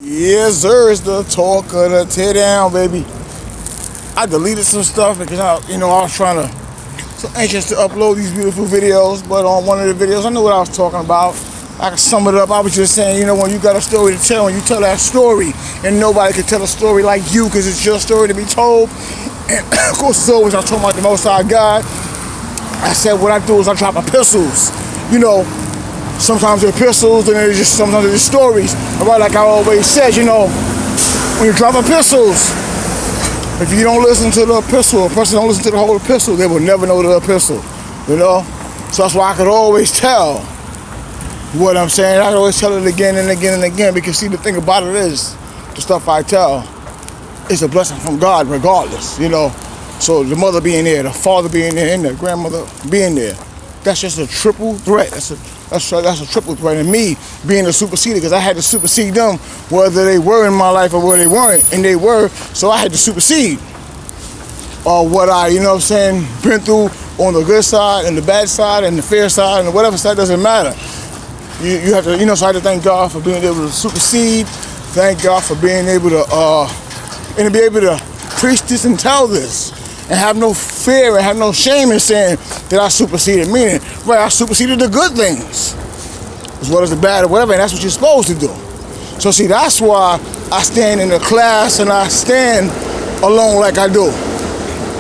Yes, sir. It's the talk of the tear down, baby. I deleted some stuff because I was trying to, so anxious to upload these beautiful videos. But on one of the videos, I knew what I was talking about. I can sum it up. I was just saying, when you got a story to tell, when you tell that story, and nobody can tell a story like you because it's your story to be told. And of course, as always, I'm talking about the Most High God. I said what I do is I drop epistles. Sometimes they're epistles, and sometimes they're just stories. Right, like I always said, when you drop epistles, if you don't listen to the epistle, a person don't listen to the whole epistle, they will never know the epistle. So that's why I could always tell what I'm saying. I can always tell it again and again and again, because see, the thing about it is, the stuff I tell is a blessing from God regardless. So the mother being there, the father being there, and the grandmother being there, that's just a triple threat. That's a triple threat. And me being a superseder, because I had to supersede them, whether they were in my life or whether they weren't. And they were, so I had to supersede what I, been through on the good side and the bad side and the fair side and whatever side, doesn't matter. You have to, so I had to thank God for being able to supersede. Thank God for being able to, and to be able to preach this and tell this. And have no fear and have no shame in saying that I superseded. Meaning, right, I superseded the good things as well as the bad or whatever, and that's what you're supposed to do. So see, that's why I stand in the class and I stand alone like I do.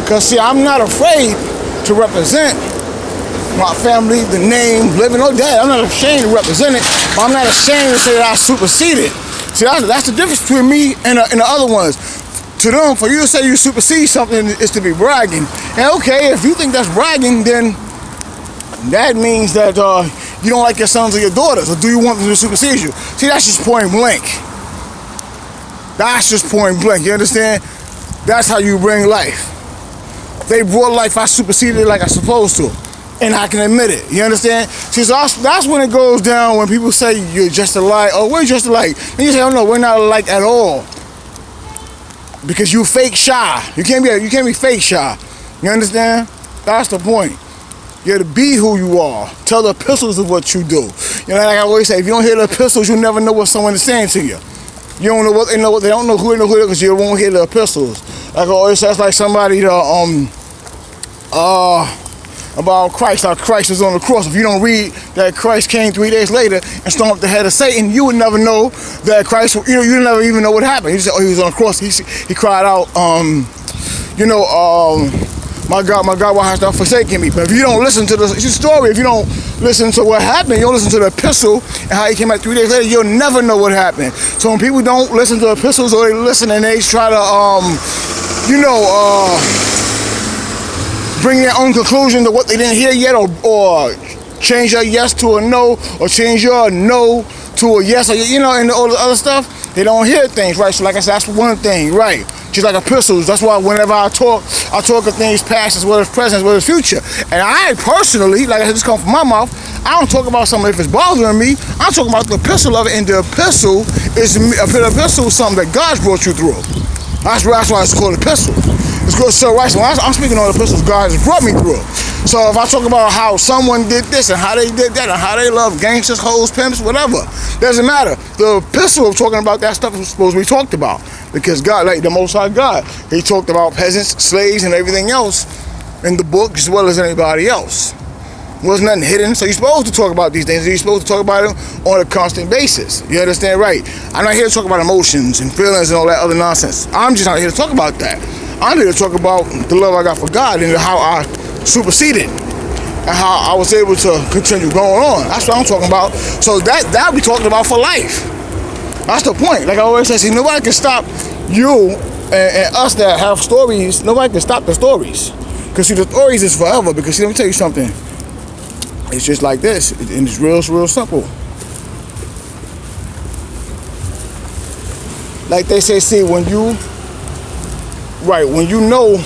Because see, I'm not afraid to represent my family, the name, living or dead. I'm not ashamed to represent it, but I'm not ashamed to say that I superseded. See, that's the difference between me and the other ones. To them, for you to say you supersede something is to be bragging. And okay, if you think that's bragging, then that means that you don't like your sons or your daughters, or do you want them to supersede you? See, that's just point blank. That's just point blank, you understand? That's how you bring life. They brought life, I superseded it like I'm supposed to. And I can admit it, you understand? See, so that's when it goes down, when people say you're just alike, oh, we're just alike. And you say, oh no, we're not alike at all. Because you fake shy. You can't be fake shy. You understand? That's the point. You have to be who you are. Tell the epistles of what you do. Like I always say, if you don't hear the epistles, you'll never know what someone is saying to you. You don't know what they know. They don't know who they know because you won't hear the epistles. Like I always say, that's like somebody about Christ, how Christ was on the cross. If you don't read that Christ came 3 days later and stomped the head of Satan, you would never know that Christ, you never even know what happened. You just say, oh, he was on the cross. He cried out, my God, why hast thou forsaken me? But if you don't listen to it's a story. If you don't listen to what happened, you don't listen to the epistle and how he came back 3 days later, you'll never know what happened. So when people don't listen to epistles, or they listen and they try to, bring their own conclusion to what they didn't hear yet, or change your yes to a no, or change your no to a yes, or and all the other stuff, they don't hear things, right? So like I said, that's one thing, right? Just like epistles. That's why whenever I talk of things past as well as present as well as future. And I personally, like I said, this comes from my mouth, I don't talk about something if it's bothering me. I'm talking about the epistle of it, and the epistle is something that God's brought you through. That's why it's called epistle. It's good, so right. So I'm speaking on the epistles God has brought me through. So if I talk about how someone did this and how they did that and how they love gangsters, hoes, pimps, whatever, doesn't matter. The epistle of talking about that stuff was supposed to be talked about, because God, like the Most High God, He talked about peasants, slaves, and everything else in the book as well as anybody else. Wasn't nothing hidden, so you're supposed to talk about these things. You're supposed to talk about them on a constant basis. You understand, right? I'm not here to talk about emotions and feelings and all that other nonsense. I'm just not here to talk about that. I'm here to talk about the love I got for God and how I superseded and how I was able to continue going on. That's what I'm talking about. So that'll be talked about for life. That's the point. Like I always say, see, nobody can stop you and us that have stories. Nobody can stop the stories. Because see, the stories is forever. Because see, let me tell you something. It's just like this, and it's real simple. Like they say, see, when you know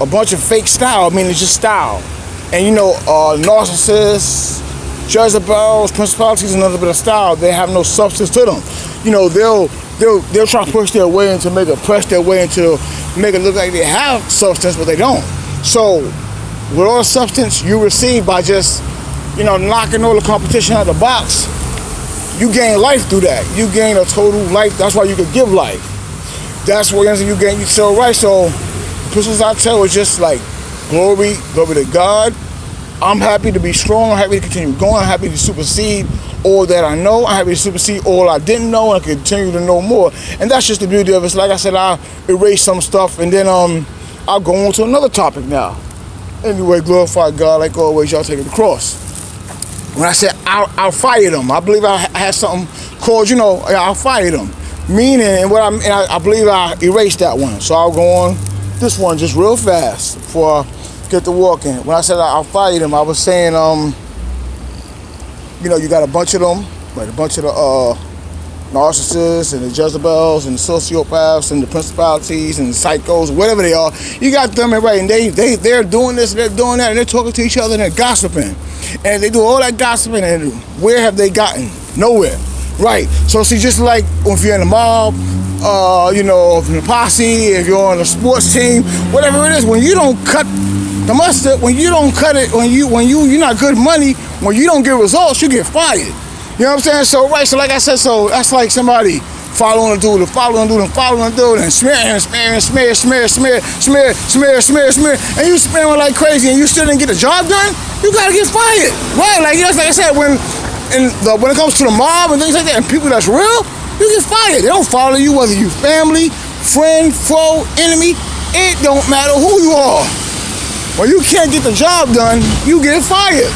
a bunch of fake style, I mean, it's just style. And narcissists, Jezebels, principalities, and another bit of style, they have no substance to them. They'll try to push their way into, press their way into, make it look like they have substance, but they don't. So, with all the substance you receive by just, knocking all the competition out of the box, you gain life through that. You gain a total life. That's why you could give life. That's what you gain. So right. So the epistles I tell is just like glory to God. I'm happy to be strong. I'm happy to continue going. I'm happy to supersede all that I know. I'm happy to supersede all I didn't know, and I continue to know more. And that's just the beauty of it. So like I said, I'll erase some stuff, and then I'll go on to another topic now. Anyway, glorify God like always. Y'all take it to the cross. When I said I'll fire them, I believe I had something called, I'll fire them. Meaning, and I believe I erased that one. So I'll go on this one just real fast before I get to walking. When I said I'll fire them, I was saying, you got a bunch of them, like a bunch of the narcissists and the Jezebels and the sociopaths and the principalities and the psychos, whatever they are. You got them, and right, and they're doing this, they're doing that, and they're talking to each other and they're gossiping. And they do all that gossiping, and where have they gotten? Nowhere. Right. So see, just like if you're in a mob, if you're in a posse, if you're on a sports team, whatever it is, when you don't cut the mustard, when you don't cut it, when you're not good money, when you don't get results, you get fired. You know what I'm saying? So right, so like I said, so that's like somebody following a dude and smear, and you smearing like crazy, and you still didn't get the job done, you gotta get fired. Right? Like like I said, when it comes to the mob and things like that, and people that's real, you get fired. They don't follow you, whether you family, friend, foe, enemy. It don't matter who you are. When you can't get the job done, you get fired.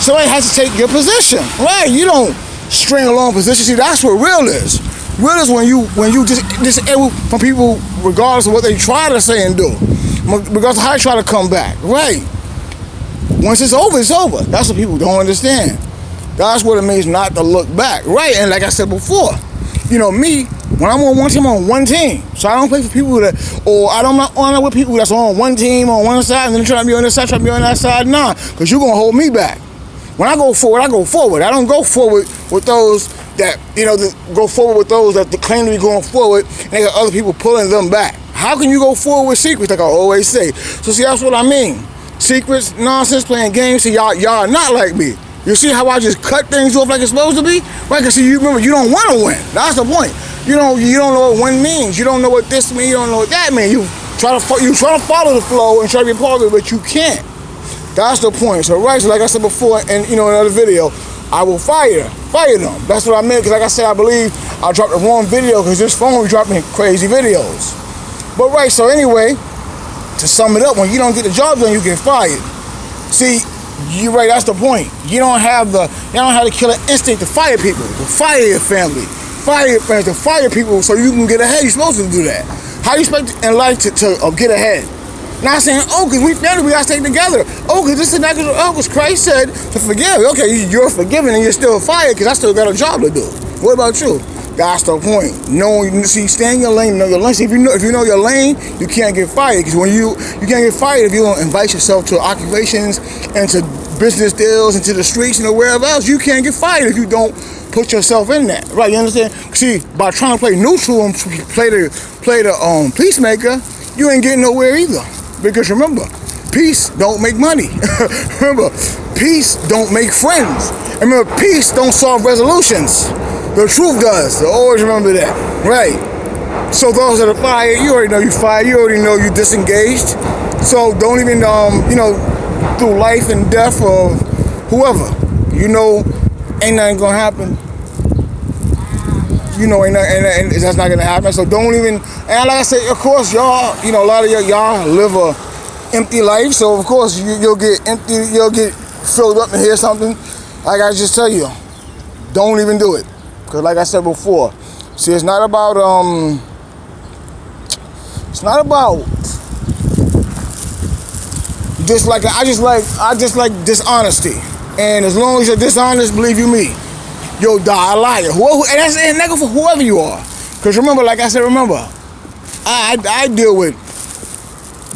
Somebody has to take your position, right? You don't string along position. See, that's what real is. Real is when you just from people, regardless of what they try to say and do, regardless of how they try to come back, right? Once it's over, it's over. That's what people don't understand. That's what it means not to look back, right? And like I said before, me, when I'm on one team, I'm on one team. So I don't play for people I'm not with people that's on one team, on one side, and then try to be on this side, try to be on that side. Nah, because you're going to hold me back. When I go forward, I go forward. I don't go forward with those that, go forward with those that claim to be going forward, and they got other people pulling them back. How can you go forward with secrets, like I always say? So see, that's what I mean. Secrets, nonsense, playing games. See, y'all are not like me. You see how I just cut things off like it's supposed to be? Right, because see, you remember, you don't want to win. That's the point. You don't know what win means. You don't know what this means. You don't know what that means. You try to follow the flow and try to be part of it, but you can't. That's the point. So right, so like I said before, and in another video, I will fire them. That's what I meant, because like I said, I believe I dropped the wrong video because this phone was dropping crazy videos. But right, so anyway, to sum it up, when you don't get the job done, you get fired. See, you're right, that's the point. You don't have the killer instinct to fire people, to fire your family, fire your friends, to fire people so you can get ahead. You're supposed to do that. How do you expect in life to get ahead? Not saying, because we family, we gotta stay together. Because this is not because Christ said to forgive. Okay, you're forgiven and you're still fired because I still got a job to do. What about you? That's the point. Stay in your lane, know your lane. See, if you know your lane, you can't get fired. Because when you can't get fired if you don't invite yourself to occupations and to business deals and to the streets and wherever else. You can't get fired if you don't put yourself in that. Right? You understand? See, by trying to play neutral and play the peacemaker, you ain't getting nowhere either. Because remember, peace don't make money. Remember, peace don't make friends. And remember, peace don't solve resolutions. The truth does. So always remember that. Right. So those that are fired, you already know you fired. You already know you disengaged. So don't even, through life and death of whoever, ain't nothing gonna happen. And that's not gonna happen. So don't even. And like I said, of course, y'all, a lot of y'all live a empty life. So of course you'll get empty. You'll get filled up and hear something. Like I just tell you, don't even do it. Because like I said before, see, it's not about I just like dishonesty. And as long as you're dishonest, believe you me, you'll die a liar. And that's a nigga for whoever you are. Because remember, like I said, I deal with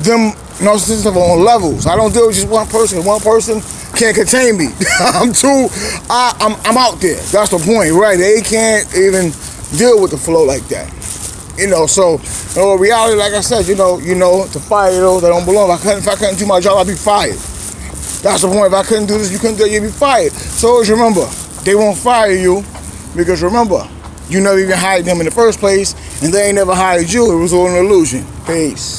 them narcissists on levels. I don't deal with just one person. One person can't contain me. I'm out there. That's the point, right? They can't even deal with the flow like that. So reality, like I said, to fire those that don't belong. If I couldn't do my job, I'd be fired. That's the point. If I couldn't do this, you couldn't do it, you'd be fired. So always remember, they won't fire you. Because remember, you never even hired them in the first place, and they ain't never hired you. It was all an illusion. Peace.